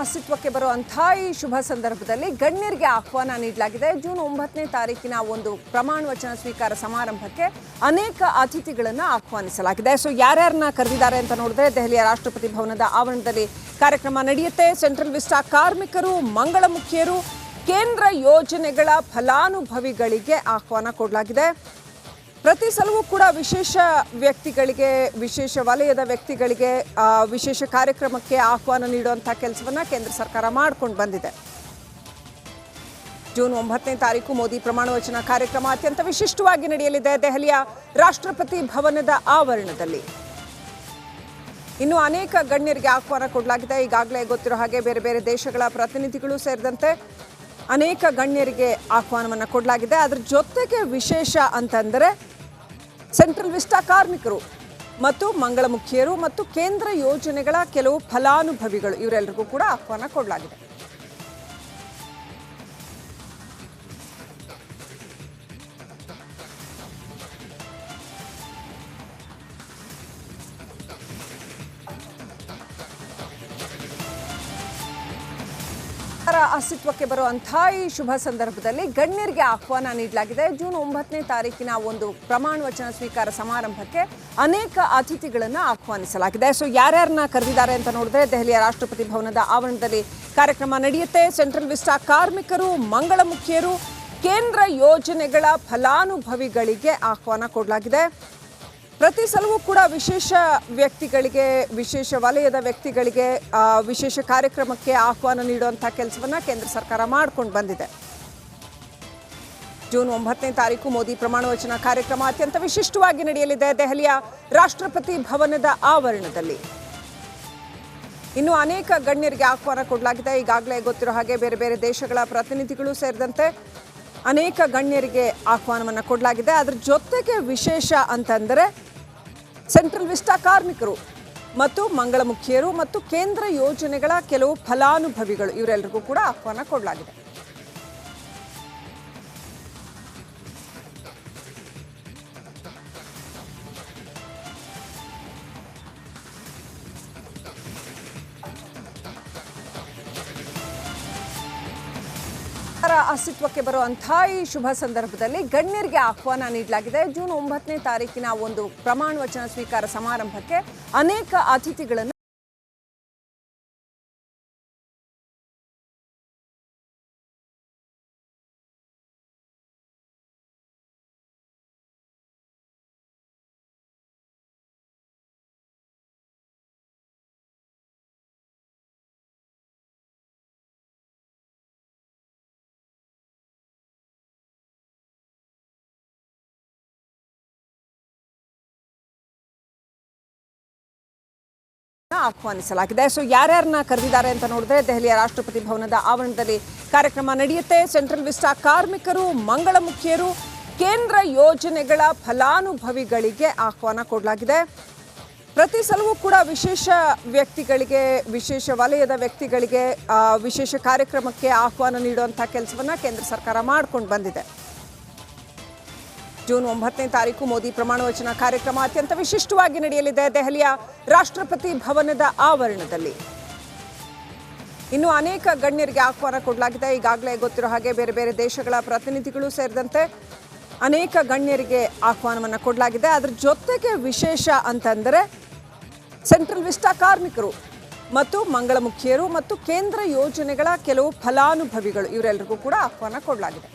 ಅಸ್ತಿತ್ವಕ್ಕೆ ಬರುವಂತಹ ಈ ಶುಭ ಸಂದರ್ಭದಲ್ಲಿ ಗಣ್ಯರಿಗೆ ಆಹ್ವಾನ ನೀಡಲಾಗಿದೆ. ಜೂನ್ 9ನೇ ತಾರೀಕಿನ ಒಂದು ಪ್ರಮಾಣ ವಚನ ಸ್ವೀಕಾರ ಸಮಾರಂಭಕ್ಕೆ ಅನೇಕ ಅತಿಥಿಗಳನ್ನು ಆಹ್ವಾನಿಸಲಾಗಿದೆ. ಸೊ ಯಾರ್ಯಾರನ್ನ ಕರೆದಿದ್ದಾರೆ ಅಂತ ನೋಡಿದ್ರೆ ದೆಹಲಿಯ ರಾಷ್ಟ್ರಪತಿ ಭವನದ ಆವರಣದಲ್ಲಿ ಕಾರ್ಯಕ್ರಮ ನಡೆಯುತ್ತೆ. ಸೆಂಟ್ರಲ್ ವಿಸ್ಟಾ ಕಾರ್ಮಿಕರು, ಮಂಗಳಮುಖಿಯರು, ಕೇಂದ್ರ ಯೋಜನೆಗಳ ಫಲಾನುಭವಿಗಳಿಗೆ ಆಹ್ವಾನ ಕೊಡಲಾಗಿದೆ. ಪ್ರತಿ ಸಲವೂ ಕೂಡ ವಿಶೇಷ ವ್ಯಕ್ತಿಗಳಿಗೆ, ವಿಶೇಷ ವಲಯದ ವ್ಯಕ್ತಿಗಳಿಗೆ ವಿಶೇಷ ಕಾರ್ಯಕ್ರಮಕ್ಕೆ ಆಹ್ವಾನ ನೀಡುವಂಥ ಕೆಲಸವನ್ನು ಕೇಂದ್ರ ಸರ್ಕಾರ ಮಾಡ್ಕೊಂಡು ಬಂದಿದೆ. ಜೂನ್ 9ನೇ ತಾರೀಕು ಮೋದಿ ಪ್ರಮಾಣ ವಚನ ಕಾರ್ಯಕ್ರಮ ಅತ್ಯಂತ ವಿಶಿಷ್ಟವಾಗಿ ನಡೆಯಲಿದೆ ದೆಹಲಿಯ ರಾಷ್ಟ್ರಪತಿ ಭವನದ ಆವರಣದಲ್ಲಿ. ಇನ್ನು ಅನೇಕ ಗಣ್ಯರಿಗೆ ಆಹ್ವಾನ ಕೊಡಲಾಗಿದೆ. ಈಗಾಗಲೇ ಗೊತ್ತಿರೋ ಹಾಗೆ ಬೇರೆ ಬೇರೆ ದೇಶಗಳ ಪ್ರತಿನಿಧಿಗಳು ಸೇರಿದಂತೆ ಅನೇಕ ಗಣ್ಯರಿಗೆ ಆಹ್ವಾನವನ್ನು ಕೊಡಲಾಗಿದೆ. ಅದರ ಜೊತೆಗೆ ವಿಶೇಷ ಅಂತಂದರೆ ಸೆಂಟ್ರಲ್ ವಿಸ್ಟಾ ಕಾರ್ಮಿಕರು ಮತ್ತು ಮಂಗಳಮುಖಿಯರು ಮತ್ತು ಕೇಂದ್ರ ಯೋಜನೆಗಳ ಕೆಲವು ಫಲಾನುಭವಿಗಳು ಇವರೆಲ್ಲರಿಗೂ ಕೂಡ ಆಹ್ವಾನ ಕೊಡಲಾಗಿದೆ. ಅಸ್ತಿತ್ವಕ್ಕೆ ಬರುವಂತಹ ಈ ಶುಭ ಸಂದರ್ಭದಲ್ಲಿ ಗಣ್ಯರಿಗೆ ಆಹ್ವಾನ ನೀಡಲಾಗಿದೆ. ಜೂನ್ 9ನೇ ತಾರೀಕಿನ ಒಂದು ಪ್ರಮಾಣ ವಚನ ಸ್ವೀಕಾರ ಸಮಾರಂಭಕ್ಕೆ ಅನೇಕ ಅತಿಥಿಗಳನ್ನು ಆಹ್ವಾನಿಸಲಾಗಿದೆ. ಸೊ ಯಾರ್ಯಾರನ್ನ ಕರೆದಿದ್ದಾರೆ ಅಂತ ನೋಡಿದ್ರೆ ದೆಹಲಿಯ ರಾಷ್ಟ್ರಪತಿ ಭವನದ ಆವರಣದಲ್ಲಿ ಕಾರ್ಯಕ್ರಮ ನಡೆಯುತ್ತೆ. ಸೆಂಟ್ರಲ್ ವಿಸ್ಟಾ ಕಾರ್ಮಿಕರು, ಮಂಗಳಮುಖಿಯರು, ಕೇಂದ್ರ ಯೋಜನೆಗಳ ಫಲಾನುಭವಿಗಳಿಗೆ ಆಹ್ವಾನ ಕೊಡಲಾಗಿದೆ. ಪ್ರತಿ ಸಲವೂ ಕೂಡ ವಿಶೇಷ ವ್ಯಕ್ತಿಗಳಿಗೆ, ವಿಶೇಷ ವಲಯದ ವ್ಯಕ್ತಿಗಳಿಗೆ ವಿಶೇಷ ಕಾರ್ಯಕ್ರಮಕ್ಕೆ ಆಹ್ವಾನ ನೀಡುವಂಥ ಕೆಲಸವನ್ನು ಕೇಂದ್ರ ಸರ್ಕಾರ ಮಾಡ್ಕೊಂಡು ಬಂದಿದೆ. ಜೂನ್ 9ನೇ ತಾರೀಕು ಮೋದಿ ಪ್ರಮಾಣ ವಚನ ಕಾರ್ಯಕ್ರಮ ಅತ್ಯಂತ ವಿಶಿಷ್ಟವಾಗಿ ನಡೆಯಲಿದೆ ದೆಹಲಿಯ ರಾಷ್ಟ್ರಪತಿ ಭವನದ ಆವರಣದಲ್ಲಿ. ಇನ್ನು ಅನೇಕ ಗಣ್ಯರಿಗೆ ಆಹ್ವಾನ ಕೊಡಲಾಗಿದೆ. ಈಗಾಗಲೇ ಗೊತ್ತಿರೋ ಹಾಗೆ ಬೇರೆ ಬೇರೆ ದೇಶಗಳ ಪ್ರತಿನಿಧಿಗಳು ಸೇರಿದಂತೆ ಅನೇಕ ಗಣ್ಯರಿಗೆ ಆಹ್ವಾನವನ್ನು ಕೊಡಲಾಗಿದೆ. ಅದರ ಜೊತೆಗೆ ವಿಶೇಷ ಅಂತಂದರೆ ಸೆಂಟ್ರಲ್ ವಿಸ್ಟಾ ಕಾರ್ಮಿಕರು ಮತ್ತು ಮಂಗಳಮುಖಿಯರು ಮತ್ತು ಕೇಂದ್ರ ಯೋಜನೆಗಳ ಕೆಲವು ಫಲಾನುಭವಿಗಳು ಇವರೆಲ್ಲರಿಗೂ ಕೂಡ ಆಹ್ವಾನ ಕೊಡಲಾಗಿದೆ. ಅಸ್ತಿತ್ವಕ್ಕೆ ಬರುವಂತಹ ಈ ಶುಭ ಸಂದರ್ಭದಲ್ಲಿ ಗಣ್ಯರಿಗೆ ಆಹ್ವಾನ ನೀಡಲಾಗಿದೆ. ಜೂನ್ 9ನೇ ತಾರೀಕಿನ ಒಂದು ಪ್ರಮಾಣ ವಚನ ಸ್ವೀಕಾರ ಸಮಾರಂಭಕ್ಕೆ ಅನೇಕ ಅತಿಥಿಗಳನ್ನು ಆಹ್ವಾನಿಸಲಾಗಿದೆ. ಸೊ ಯಾರ್ಯಾರನ್ನ ಕರೆದಿದ್ದಾರೆ ಅಂತ ನೋಡಿದ್ರೆ ದೆಹಲಿಯ ರಾಷ್ಟ್ರಪತಿ ಭವನದ ಆವರಣದಲ್ಲಿ ಕಾರ್ಯಕ್ರಮ ನಡೆಯುತ್ತೆ. ಸೆಂಟ್ರಲ್ ವಿಸ್ಟಾ ಕಾರ್ಮಿಕರು, ಮಂಗಳಮುಖಿಯರು, ಕೇಂದ್ರ ಯೋಜನೆಗಳ ಫಲಾನುಭವಿಗಳಿಗೆ ಆಹ್ವಾನ ಕೊಡಲಾಗಿದೆ. ಪ್ರತಿ ಸಲವೂ ಕೂಡ ವಿಶೇಷ ವ್ಯಕ್ತಿಗಳಿಗೆ, ವಿಶೇಷ ವಲಯದ ವ್ಯಕ್ತಿಗಳಿಗೆ ವಿಶೇಷ ಕಾರ್ಯಕ್ರಮಕ್ಕೆ ಆಹ್ವಾನ ನೀಡುವಂಥ ಕೆಲಸವನ್ನು ಕೇಂದ್ರ ಸರ್ಕಾರ ಮಾಡ್ಕೊಂಡು ಬಂದಿದೆ. ಜೂನ್ 9ನೇ ತಾರೀಕು ಮೋದಿ ಪ್ರಮಾಣ ವಚನ ಕಾರ್ಯಕ್ರಮ ಅತ್ಯಂತ ವಿಶಿಷ್ಟವಾಗಿ ನಡೆಯಲಿದೆ ದೆಹಲಿಯ ರಾಷ್ಟ್ರಪತಿ ಭವನದ ಆವರಣದಲ್ಲಿ. ಇನ್ನು ಅನೇಕ ಗಣ್ಯರಿಗೆ ಆಹ್ವಾನ ಕೊಡಲಾಗಿದೆ. ಈಗಾಗಲೇ ಗೊತ್ತಿರೋ ಹಾಗೆ ಬೇರೆ ಬೇರೆ ದೇಶಗಳ ಪ್ರತಿನಿಧಿಗಳು ಸೇರಿದಂತೆ ಅನೇಕ ಗಣ್ಯರಿಗೆ ಆಹ್ವಾನವನ್ನು ಕೊಡಲಾಗಿದೆ. ಅದರ ಜೊತೆಗೆ ವಿಶೇಷ ಅಂತಂದರೆ ಸೆಂಟ್ರಲ್ ವಿಸ್ಟಾ ಕಾರ್ಮಿಕರು ಮತ್ತು ಮಂಗಳಮುಖಿಯರು ಮತ್ತು ಕೇಂದ್ರ ಯೋಜನೆಗಳ ಕೆಲವು ಫಲಾನುಭವಿಗಳು ಇವರೆಲ್ಲರಿಗೂ ಕೂಡ ಆಹ್ವಾನ ಕೊಡಲಾಗಿದೆ.